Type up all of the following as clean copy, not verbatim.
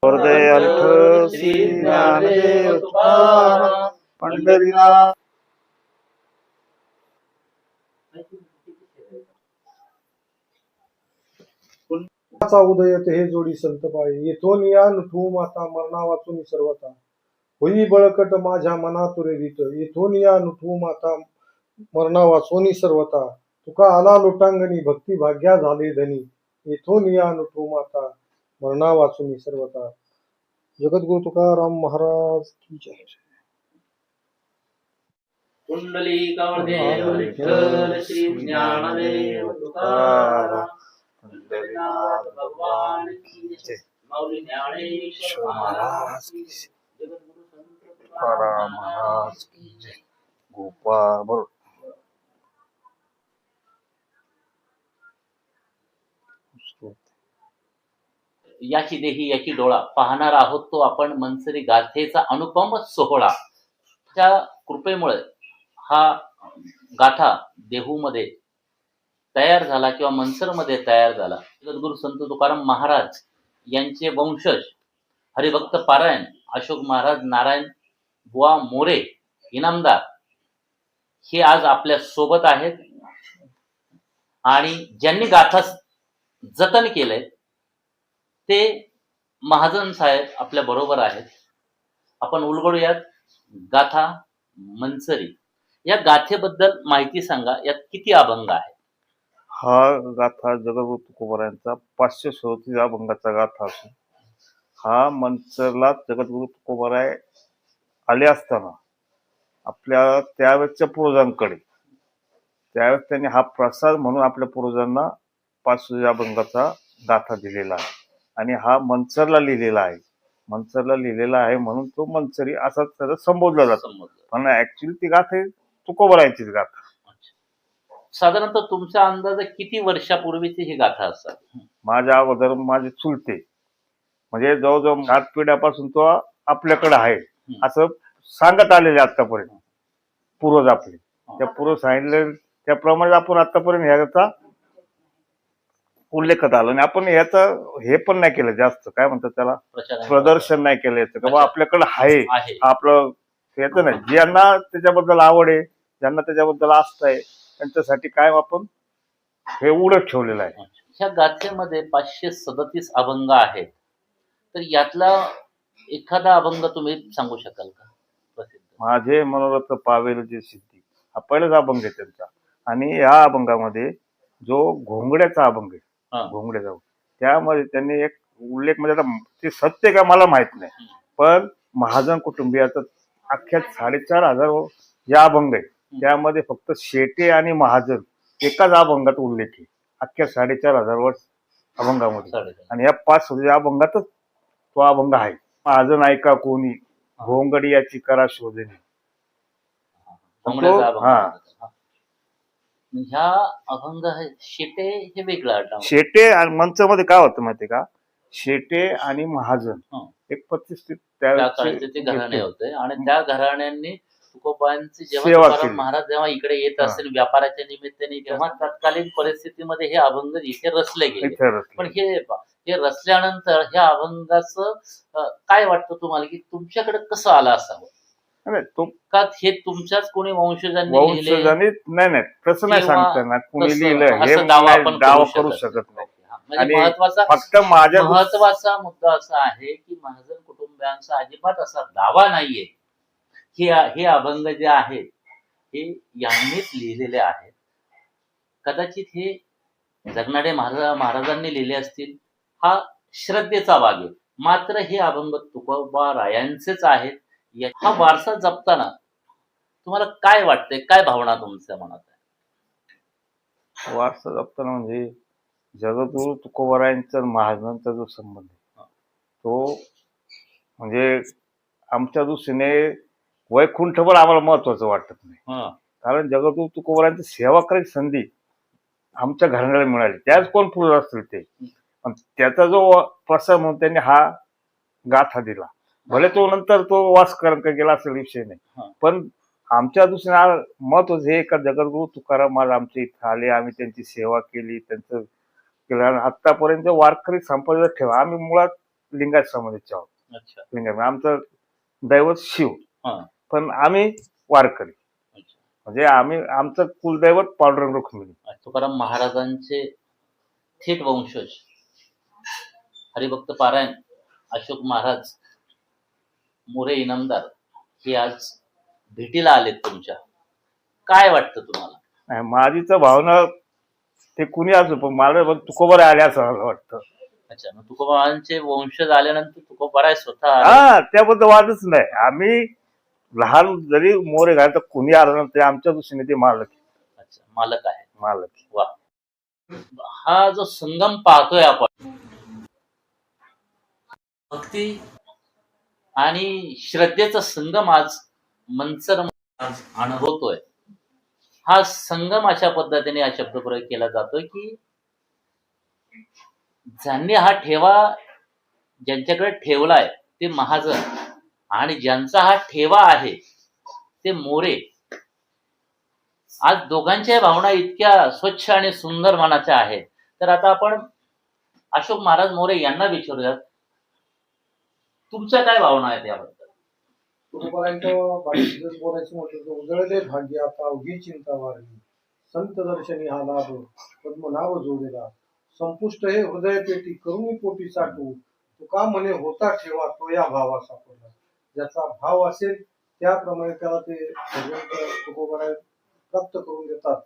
हृदय अल्ठ श्री ज्ञानदेव तुकाराम पंढरीनाथ. उदय हे जोडी संत पाय येथून या नठू माता मरणा वाचून सर्वता होई बळकट माझ्या मना तुरेवित येथून या नठू माता मरणा वाचून सर्वता तुका आला लोटांगणी भक्ती भाग्या झाले धनी येथून या नठू माता मरणा वाचून सर्वता. जगद्गुरु तुकाराम महाराज की जय. कुंडलिकावरदेव विठ्ठल श्री ज्ञानदेव तुकाराम पंढरीनाथ भगवान की जय. माऊली ज्ञानेश्वर महाराज की जय. जगद्गुरु संत तुकाराम महाराज की जय. गोपाळ बरोबर. याची देही याची डोळा पाहणार आहोत तो आपण मनसरी गाथेचा अनुपम सोहळा. त्या कृपेमुळे हा गाथा देहूमध्ये तयार झाला किंवा मनसरमध्ये तयार झाला. जगद्गुरु संत तुकाराम महाराज यांचे वंशज हरिभक्त पारायण अशोक महाराज नारायण बुवा मोरे इनामदार हे आज आपल्या सोबत आहेत आणि ज्यांनी गाथा जतन केलंय ते महाजन साहेब आपल्या बरोबर आहेत. आपण उलगडूयात गाथा मनसरी. या गाथेबद्दल माहिती सांगा. यात किती अभंग आहेत? हा गाथा जगद्गुरु तुकोबारायांचा 537 अभंगाचा गाथा असून हा मनसरला जगद्गुरु तुकोबाराय आले असताना आपल्या त्यावेळेच्या पूर्वजांकडे त्यावेळेस त्यांनी हा प्रसाद म्हणून आपल्या पूर्वजांना 500 अभंगाचा गाथा दिलेला आहे आणि हा मनसरला लिहिलेला आहे. मनसरला लिहिलेला आहे म्हणून तो मनसरी असा त्याला संबोधला जातो. पण ऍक्च्युली ती गाथा तुकोबारायांचीच गाथा. साधारणतः तुमचा अंदाज किती वर्षापूर्वीची ही गाथा असतात? माझ्या अगोदर माझे चुलते म्हणजे जवळजवळ 8 पिढ्यापासून तो आपल्याकडे आहे असं सांगत आलेले आतापर्यंत पूर्वज आपले. त्या पूर्व सांगितले त्याप्रमाणे आपण आतापर्यंत ह्याचा उल्लेखात आला आणि आपण याचं हे पण नाही केलं जास्त काय म्हणतात त्याला प्रदर्शन नाही केलं याचं किंवा आपल्याकडे आहे आपलं येतं नाही. ज्यांना त्याच्याबद्दल आवड आहे ज्यांना त्याच्याबद्दल आस्था आहे त्यांच्यासाठी काय आपण हे उघडत ठेवलेलं आहे. ह्या गाथेमध्ये 537 अभंग आहेत. तर यातला एखादा अभंग तुम्ही सांगू शकाल का? प्रसिद्ध माझे मनोरथ पावेल जे सिद्धी हा पहिलाच अभंग आहे त्यांचा. आणि या अभंगामध्ये जो घोंगड्याचा अभंग आहे घोंगड्याचा त्यामध्ये त्यांनी एक उल्लेख म्हणजे आता ते सत्य का मला माहित नाही पण महाजन कुटुंबियाचा अख्ख्या 4,500 जे अभंग आहे त्यामध्ये फक्त शेटे आणि महाजन एकाच अभंगात उल्लेख आहे अख्ख्या 4,500 वर्ष अभंगामध्ये. आणि या 5 अभंगातच तो अभंग आहे. महाजन ऐका कोणी घोंगडी याची करा शोधणी. ह्या अभंग शेटे हे वेगळं. शेटे आणि मंचमध्ये काय होतं माहितीये का शेटे आणि महाजन एक प्रतिष्ठित त्यावेळेचे घराणे होते आणि त्या घराण्यांनी तुकोबांची जेव्हा महाराज जेव्हा इकडे येत असतील व्यापाराच्या निमित्ताने तेव्हा तत्कालीन परिस्थितीमध्ये हे अभंग इथे रचले गेले. पण हे रचल्यानंतर ह्या अभंगाचं काय वाटतं तुम्हाला की तुमच्याकडे कसं आलं असावं? का हे तुमच्याच कोणी वंशजांनी नाही तसं नाही सांगता ना कुणी लिहिलं हे दावा करू शकत नाही. आणि महत्वाचा मुद्दा असा आहे की महाजन कुटुंबियांचा अजिबात असा दावा नाहीये. हे अभंग जे आहेत हे यांनीच लिहिलेले आहेत. कदाचित हे जगनाडे महाराजांनी लिहिले असतील हा श्रद्धेचा भाग आहे. मात्र हे अभंग तुकोबारायांचेच आहेत. हा वारसा जपताना तुम्हाला काय वाटतंय? काय भावना तुमच्या मनात आहे? वारसा जपताना म्हणजे जगद्गुरु तुकोबारायांचा महाजनांचा जो संबंध आहे तो म्हणजे आमच्या दृष्टीने वैकुंठभर आम्हाला महत्वाचं वाटत नाही. कारण जगद्गुरु तुकोबारायांची सेवा करायची संधी आमच्या घराण्याला मिळाली. त्याच कोण पुरुष असतील ते पण त्याचा जो प्रसाद म्हणून त्यांनी हा गाथा दिला. भले तो नंतर तो वासकरण गेला असेल विषय नाही पण आमच्या दृष्टीने महत्वाचं हे का जगद्गुरु तुकाराम महाराज आमच्या इथं आले आम्ही त्यांची सेवा केली त्यांचं केलं. आतापर्यंत वारकरी संप्रदाय ठेवा आम्ही मुळात लिंगायत समाजाचे आहोत. अच्छा. लिंगायत आमचं दैवत शिव, हा. पण आम्ही वारकरी. अच्छा. म्हणजे आमचं कुलदैवत पांडुरंग रुक्मिणी. तुकाराम महाराजांचे थेट वंशज हरिभक्त पारायण अशोक महाराज मोरे इनामदार हे आज भेटीला आलेत तुमच्या. काय वाटतं तुम्हाला? आणि माझी तर भावना ते कुणी असो, पण मला तुकोबर आले असं मला वाटतं. अच्छा, मग तुकोबांचे वंशज आल्यानंतर तुकोबाराय स्वतः आले? हा, त्याबद्दल वादच नाही. आम्ही लहान जरी मोरे घाल तर कुणी आलं ना ते आमच्या दृष्टीने ते मालक. अच्छा, मालक आहे. मालक. वा. हा जो संगम पाहतोय आपण, भक्ती आणि श्रद्धेचा संगम आज मनसर अनुभवतोय. हा संगम अशा पद्धतीने हा शब्दप्रयोग केला जातोय की ज्यांनी हा ठेवा ज्यांच्याकडे ठेवलाय ते महाजन आणि ज्यांचा हा ठेवा आहे ते मोरे. आज दोघांच्या भावना इतक्या स्वच्छ आणि सुंदर मनाच्या आहेत. तर आता आपण अशोक महाराज मोरे यांना विचारूयात, तुमच्या काय भावना आहेत याबद्दल? बोलायचं म्हटलं तर उजळले भाग्य आता अवघी चिंता वारली, संत दर्शनी हा लाभ पद्मनाभ जोडेला, संपुष्ट हे हृदय पेटी करुणी पोटी साठू, तुका म्हणे होता ठेवा तो या भावा सापडला. ज्याचा भाव असेल त्याप्रमाणे त्याला ते तुकोबाराय प्राप्त करून देतात.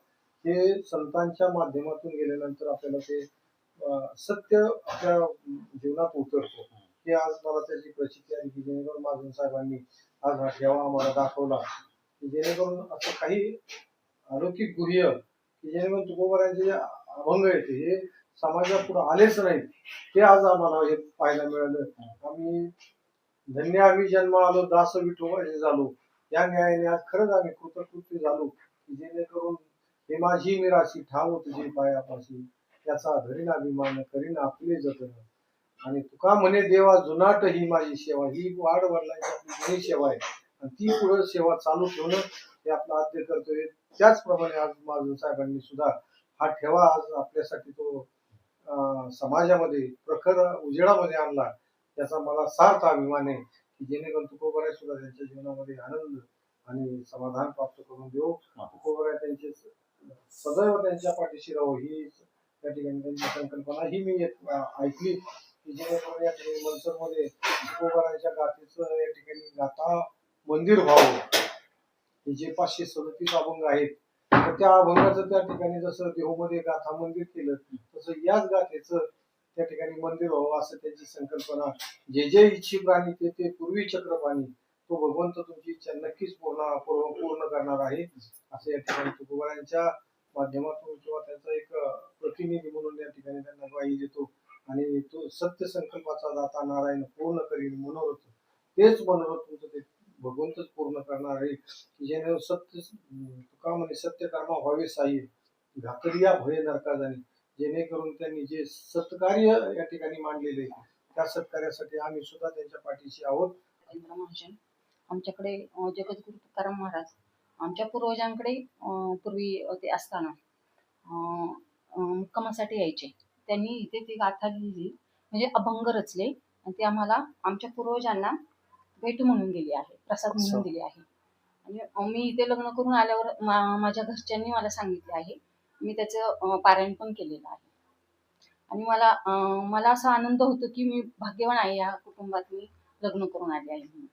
हे संतांच्या माध्यमातून गेल्यानंतर आपल्याला ते सत्य आपल्या जीवनात उतरतो. हे आज मला त्याची प्रचिती आली की जेणेकरून महाजन साहेबांनी आज हा ठेवा आम्हाला दाखवला, की जेणेकरून असं काही अलौकिक गुह्य की जेणेकरून तुकोबारायांचे जे अभंग आहेत हे समाजापुढे आलेच नाहीत, ते आज आम्हाला हे पाहायला मिळालं. आम्ही धन्य आम्ही जन्म आलो दास विठोबाचे झालो, या न्यायाने आज खरंच आम्ही कृतकृत्य झालो, की जेणेकरून हे माझी मिराशी ठाव तुझी पायापाशी, त्याचा धरीन अभिमान करीन आपले जतन. आणि तुका म्हणे देवा जुनाट ही माझी सेवा, ही वाढ वडिलांची आपली जुनी सेवा आहे आणि ती पुढे सेवा चालू ठेवणं हे आपलं आद्य कर्तव्य. त्याचप्रमाणे आज महाजन साहेबांनी सुद्धा हा ठेवा आज आपल्यासाठी तो समाजामध्ये प्रखर उजेडामध्ये आणला. त्याचा मला सार्थ अभिमान आहे की जेणेकरून तुकोबाराय सुद्धा त्यांच्या जीवनामध्ये आनंद आणि समाधान प्राप्त करून देऊ. तुकोबाराय त्यांचे सदैव त्यांच्या पाठीशी राहू ही त्या ठिकाणी त्यांची संकल्पना ही मी ऐकली की जेणेकरून या ठिकाणी मनसरमध्ये तुकोबारायच्या गाथेचं या ठिकाणी गाथा मंदिर व्हावं. हे जे 537 अभंग आहेत तर त्या अभंगाचं त्या ठिकाणी जसं देहूमध्ये गाथा मंदिर केलं तसं याच गाथेचं त्या ठिकाणी मंदिर व्हावं असं त्यांची संकल्पना. जे जे इच्छी प्राणी ते पूर्वी चक्रपाणी, तो भगवंत तुमची इच्छा नक्कीच पूर्ण करणार आहे असं या ठिकाणी तुकोबारायांच्या माध्यमातून किंवा त्यांचा एक प्रतिनिधी म्हणून या ठिकाणी त्यांना ग्वाही देतो. आणि तो सत्य संकल्पाचा दाता नारायण पूर्ण करील मनोरथ, तेच मनोरथ तुमचं ते भगवंतच पूर्ण करणार आहे की जेणे सत्य तुका म्हणे सत्य कर्मा व्हावे साई, घातरिया भय नरका जाणे. जेणेकरून त्यांनी जे सत्कार्य या ठिकाणी मांडलेले त्या सत्कार्यासाठी आम्ही सुद्धा त्यांच्या पाठीशी आहोत. महाजन आमच्याकडे जगद्गुरु तुकाराम महाराज आमच्या पूर्वजांकडे पूर्वी ते असताना मुक्कामासाठी यायचे. त्यांनी इथे ती गाथा लिहिली, म्हणजे अभंग रचले आणि ते आम्हाला आमच्या पूर्वजांना भेट म्हणून गेली आहे, प्रसाद म्हणून दिले आहे. आणि मी इथे लग्न करून आल्यावर माझ्या घरच्यांनी मला सांगितले आहे, मी त्याचं पारायण पण केलेलं आहे. आणि मला असा आनंद होतो की मी भाग्यवान आहे, या कुटुंबात मी लग्न करून आले आहे.